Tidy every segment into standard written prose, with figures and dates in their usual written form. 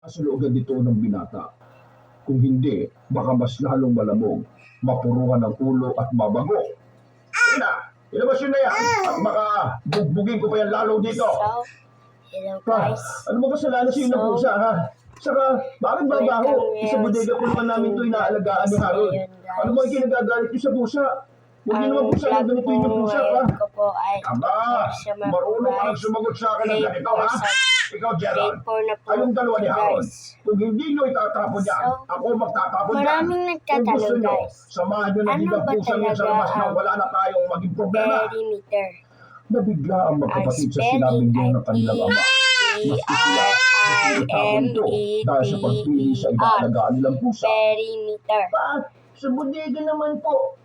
sa loogan dito ng binata. Kung hindi, baka mas lalong malamog, mapuruhan ng ulo at mabago. Sige na, ilabas yun na yan. At baka bugbugin ko pa yan lalo dito. So, hello guys. Ano ba kasalanan sa'yo ng pusa, ha? Saka, bakit babaho? Sa bodega ko naman namin ito inaalagaan ni Harold. Ano ba yung kinagagalit niyo sa pusa? Huwag niyo naman pusa na ganito yung pusa, ha? ko po ay Aba, marunong ka lang sumagot sa akin ng ganito, ha? Ikaw, Gerald. Kayong dalawa ni Harold. Kung hindi nyo itatapon yan, ako magtatapon yan. Maraming Kung gusto nagtatanong nyo, guys. samahan nyo na Ano bilang ba pusang yan sa talaga labas na ang wala na tayong maging problema. perimeter? Nabigla ang magkapatid sa Ang sinabi spelling niyo ay ng kanilang ama. Dahil sa pagpili sa P-R-I-M-E-T-E-R. inaalagaan nilang pusa. Perimeter. Sa bodega naman po.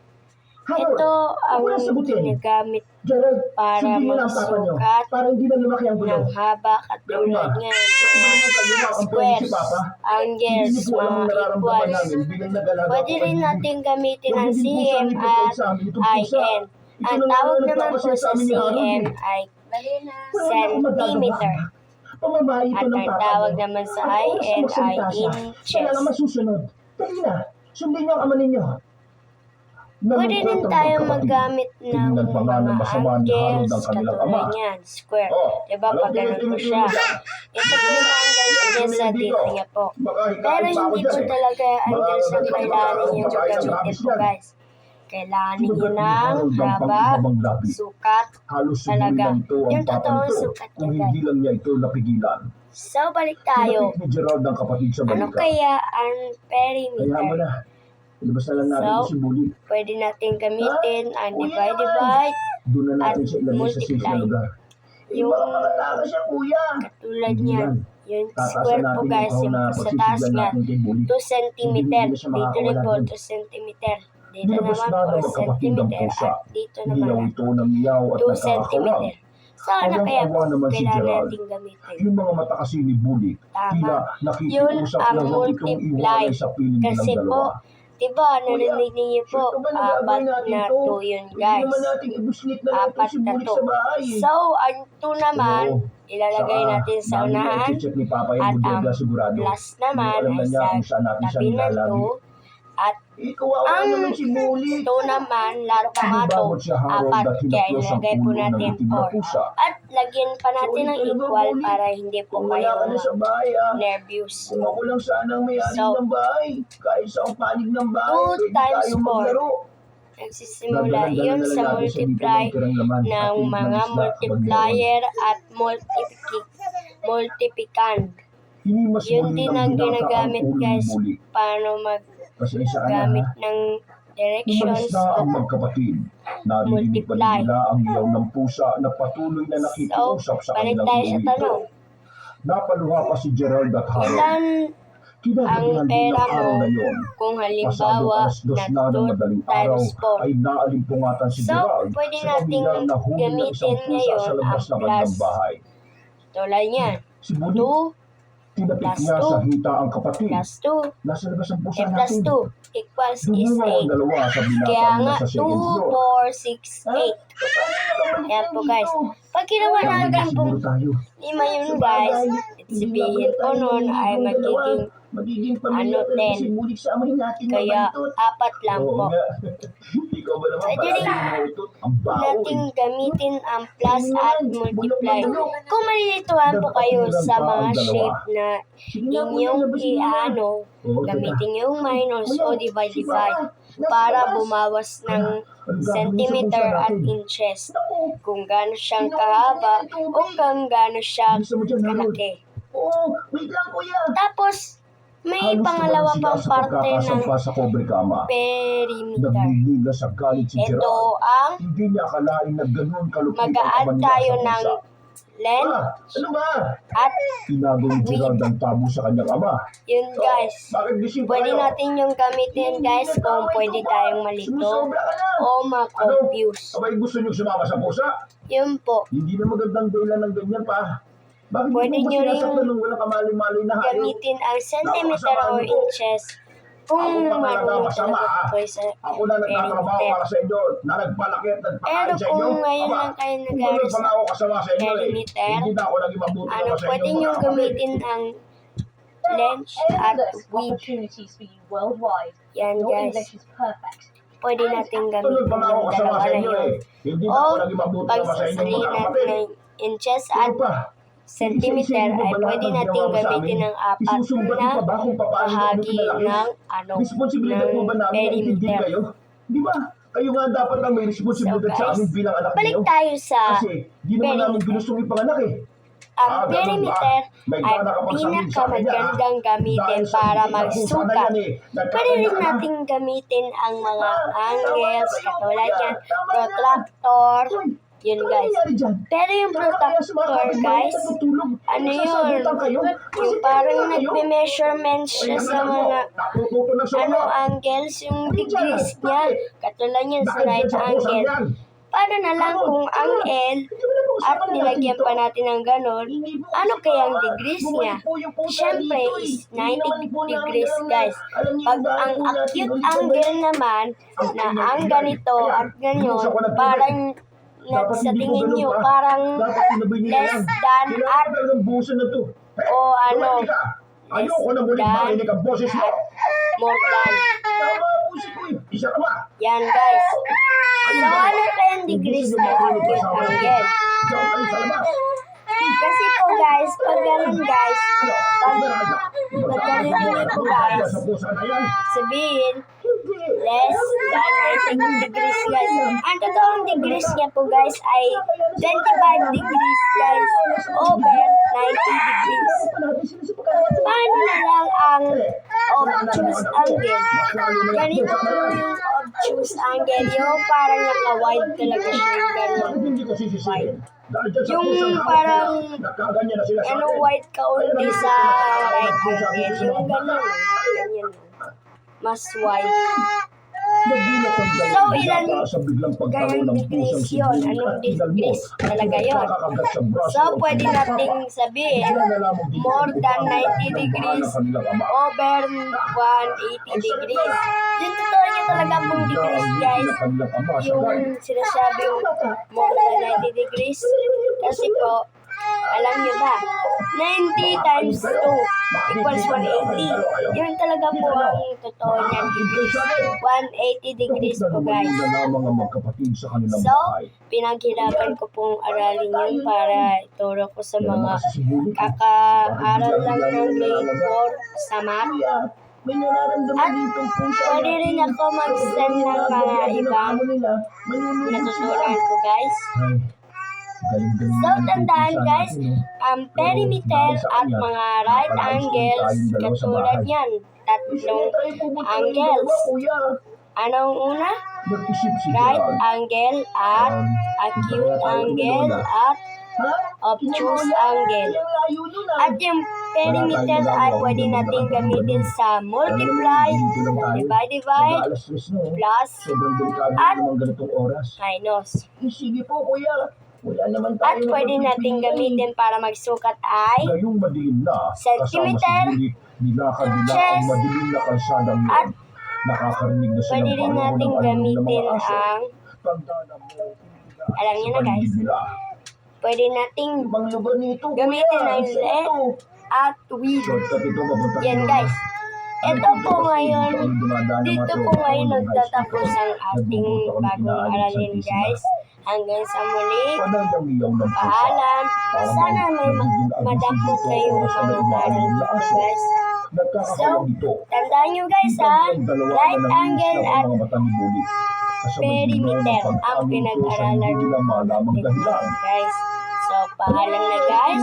Harold, Ito ang ako na sagutin. ginagamit Gerald, para sundin niyo na ang papa niyo. magsukat Para hindi na lumaki ang gulo. ng haba katulad niyan. Bakit ba naman kayo makakampunin si Squares, Papa? Hindi angles, niyo po alam ang mga nararamdaman equals. namin bilang nag-alaga Pwede ko rin kay natin gamitin Huwag ang hindi po CM sa amin at sa amin itong pusa. IN. Ito Ang na tawag nga naman po nagpapasya sa amin ni Harold, CM eh. ay Wala na akong magagawa. centimeter. Pamamahay ito At ng ang papa tawag niyo. naman sa Ang oras na IN ay magsalita siya, inches. wala naman susunod. Dali na, sundin niyo ang ama ninyo. Pwede rin tayo maggamit ng Tinignan pa nga ng mga masama ni Harold angles ang kanilang ama. katulad niyan. Square. Oh, Diba alam pag ganun po tinitingin siya. mo dyan. Ito po yung angles niya sa dito niya po. Baka Pero hikain pa ako hindi dyan po eh. talaga angles ang Baka kailangan ninyo baka gagamitin labis po yan. guys. Kailangan ninyo Sugat ni ng Harold ang haba, pang-ibabang labi. sukat. Halos Talaga. sumulit lang ito ang Yung papa totoong nito sukat niya, kung guys. hindi lang niya ito napigilan. So, balik tayo. Tinapik ni Gerald ang kapatid sa Ano balikat. kaya ang Kaya mo perimeter? na. Ilabas na lang natin So, si Bully. Pwede natin gamitin ang Kuya divide, Doon na natin at siya ilagay sa safe na multiply. lugar. Yung Baka makatakas siya, kuya. katulad Hindi niyan. yan. Yung Tatasan square po natin guys, yung yung na sa taas pagsisiglan niya. natin kay Bully. 2 centimeter. Hindi na siya Dito rin po, makakawala 2 centimeter. Dito Nilabas naman na ng 4 magkapatid ang centimeter. pusa. At dito Niyaw naman ito ng niyaw at 2 nagkakawang. centimeter. So, ano kaya Awang-awa naman si kailangan Gerald. natin gamitin? Yung mga mata kasi ni Bully, Tama. tila Yun nakikiusap ang na huwag itong multiply. iwalay sa piling Kasi nilang po, dalawa. diba, narinig niyo po, Ito ba apat nagagawin natin na to? 2 yun Hindi guys. naman natin ibuslit na natin Apat si na Bully 2. sa bahay. So, ang 2 naman, Oo. ilalagay Saka, natin sa dahil unahan. na-check ni Papa yung At bodega ang sigurado. plus Hindi naman alam na ay niya sa kung saan natin siya tabi ng nilalagi. 2. At Kawawa ang naman si Bully. 2 naman, lahat kamato, Bawat siya Harold 4. at Kaya hinaplos ang ilagay po ulo ng natin itim na 4. pusa. At lagyan pa natin ng Sorry talaga, equal Bully. para hindi po Kung kayo wala ka na sa bahay, nervous. Kung ako lang sanang may-ari So, ng bahay, kahit sa panig ng bahay, 2 pwede times tayo 4. maglaro. Nagsisimula yun sa multiply ng mga multiplier at multiplicand. Yun din ang ginagamit guys paano maggamit ng Umalis directions na ang at magkapatid. Narinig pa multiply. nila ang iyaw ng pusa na patuloy na So, nakikiusap sa balik kanilang tayo sa ulo. tanong. Napaluha pa si Gerald at Harold. Ilan Kinagabihan ang din pera ng araw mo na yun. kung Pasado halimbawa alas dos na na ng 2 madaling araw times 4? ay naalimpungatan si So, Gerald pwede sa nating pamilyar na huli ng isang gamitin pusa ngayon sa labas ang ng kanyang plus. bahay. Tulad niyan, Si Bully, 2 tinapik plus niya 2 sa hita ang kapatid. plus 2 Nasa labas ang pusa plus natin. 2 equals is Dumungaw ang 8. dalawa sa binata Kaya nila nga, sa 2, second floor. 4, 6, 8. Yan po guys. Pag ginawa natin pong tayo. 5 yun guys, sabihin po nun ay magiging ano, 10. kasi bulik sa amahin natin na Kaya bantot. 4 lang Oo po. nga. Ikaw ba naman Pwede rin mautot? Ang baho nating eh. gamitin ang plus at multiply. Kung malilituhan po kayo sa mga shape na inyong iano, gamitin yung minus o divide para bumawas ng centimeter at inches kung gaano siyang kahaba o kung gaano siya kalaki. Oo, wait lang kuya. Tapos, may pangalawa pang parte ng sa kobre kama. perimeter. Nagliliga sa galit si Ito Gerald. ang Hindi niya akalain na ganun kalupit ang mag-a-add kamanila tayo sa ng pusa. length Ano ba? at Tinagaw ni Gerald ang tabo sa kanyang ama. yun guys. Bakit gising Pwede kayo? natin yung gamitin guys kung pwede tayong malito Sumusobra ka na. o ma-confuse. Abay, gusto niyo sumama sa pusa? Yun po. Hindi na magandang dahilan ng ganyan pa. Bakit Pwede mo ba nyo rin sinasaktan ng walang kamali-mali na hayop? Gamitin ang centimeter or inches kung Ako pa talaga marunong masama, talaga ah. po kayo sa Ako na nagtatrabaho perimeter. para sa inyo, na nagpalaki at nagpakain Pero sa inyo. kung ngayon Aba, lang kayo kung nag-aaral ganun pa sa nga ako kasama sa inyo eh. perimeter, Hindi na ako naging mabuti ano, naman sa pwede inyo, nyo mga kapatid. gamitin ang length at Endless width. opportunities for you worldwide. Yan Your guys. English is perfect. Pwede natin Tuloy gamitin pa nga ako yung kasama dalawa sa na inyo yun. Hindi na O ako naging mabuti naman sa inyong pagsasalina magkakapatid. ng inches Ano at pa? centimeter ay pwede nating gamitin ng apat Isusumbat na ko pa ba kung paano kami bahagi pinalaki? ng Responsibilidad mo ba ng namin na intindihin perimeter. kayo? Di ba? Kayo nga dapat ang may responsibilidad So, sa guys, amin bilang anak balik niyo. tayo sa Kasi di naman namin perimeter. ginustong ipanganak eh. Ang ganun ba? perimeter May ay gana ka pang sabihin sa akin yan, pinakamagandang gamitin Dahil sa para hindi na kung sana magsukat. yan eh. Pwede rin Nagkakanya ka. natin gamitin ang mga angles, katulad yan, protractor, yun guys. Pero yung protractor guys, ano yun? Yung parang nagme-measurement siya sa mga angles, yung degrees niya. Katulad yan sa right angle. Paano na lang kung ang L at nilagyan pa natin ng ganon, ano kaya ang degrees niya? Siyempre is 90 degrees guys. Pag ang acute angle naman na ang ganito at ganyan, parang sa tingin nyo parang less than at o ano, Ayoko na muling marinig ang boses mo. more than. Tama ang puso ko eh. Isa ka ba? Yan guys. So ano kayang degrees ng acute angle? Diyan kayo sa labas. Kasi po guys, pag ganun guys, pag ganun yun po guys, Sa pusa na yan. sabihin, less than 90 degrees guys. Ang totoong degrees niya po guys ay 25 degrees guys over 90 degrees. Paano na lang ang obtuse angle? Ganito po yung obtuse angle, yung parang naka-wide talaga siya yung ganun. Bakit hindi ko sisisihin? Dahil dyan sa Yung pusang hawak parang, nila, nagkaganyan na sila sa ano, akin. white kaunti sa right angle, yung ganun. Ganyan. Mas white. Nagulat ang So, dalawang ilan bata sa biglang pagkaroon kayang ng degrees pusang yun? sibuyas Anong at tinalmos degrees at talaga yun? nagkakagat sa braso So, at pwede pinapapa. nating sabihin, Bigla na lamang din more ang than upang 90 ng degrees bahala kanilang ama. over 180 degrees. Yung totoo niya talaga pong degrees, guys. Yung sinasabing more than 90 degrees. Kasi po, alam niyo ba, 90 times 2 equals 180. Yun talaga po ang totoo niyan degrees. 180 degrees po, guys. So, pinaghirapan ko pong aralin yun para ituro ko sa mga kaka-aral lang ng grade 4 sa math. At pwede rin ako mag-send ng mga ibang natutunan ko, guys. So, tandaan guys, ang perimeter at mga right angles, katulad yan, tatlong angles. Anong una? Right angle at acute angle at obtuse angle. At yung perimeter ay pwede natin gamitin sa multiply, divide, plus, at minus. Sige po, kuya. Wala naman At tayo pwede natin gamitin para magsukat ay ngayong madilim na, centimeter, kasama si Juliet, nilakad nila inches, ang madilim na kalsadang yun. at Nakakarinig na silang pwede rin pareho natin ng alon ng gamitin mga aso. ang, Tandaan mo, alam niyo na sa guys, paligid nila. pwede nating Ibang lugar nito, gamitin kuya. ang Sa ito. length at width. Shortcut ito, papunta Yan dito. guys. Ito po ngayon, Ang dumadaan ng mga dito po tropa ngayon ko ng high nagtatapos school. ang ating Nagbubuto kami bagong pinaalis sa aralin Tisma. guys. Hanggang sa muli, Panandang iyaw ng pusa. paalam. Para Sana may magiging madampot agusito kayong oras na mga inaalim aral na dito aso. guys. Nagkakataon dito. Tandaan nyo guys ha, right angle at perimeter ang pinag-aralan natin guys. So, paalam na guys.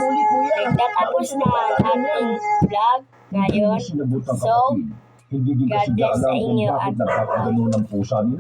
Nagtatapos na ang ating vlog ngayon. So, hindi din God kasi bless sa alam kung inyo bakit at nagkakagano ng pusa nila.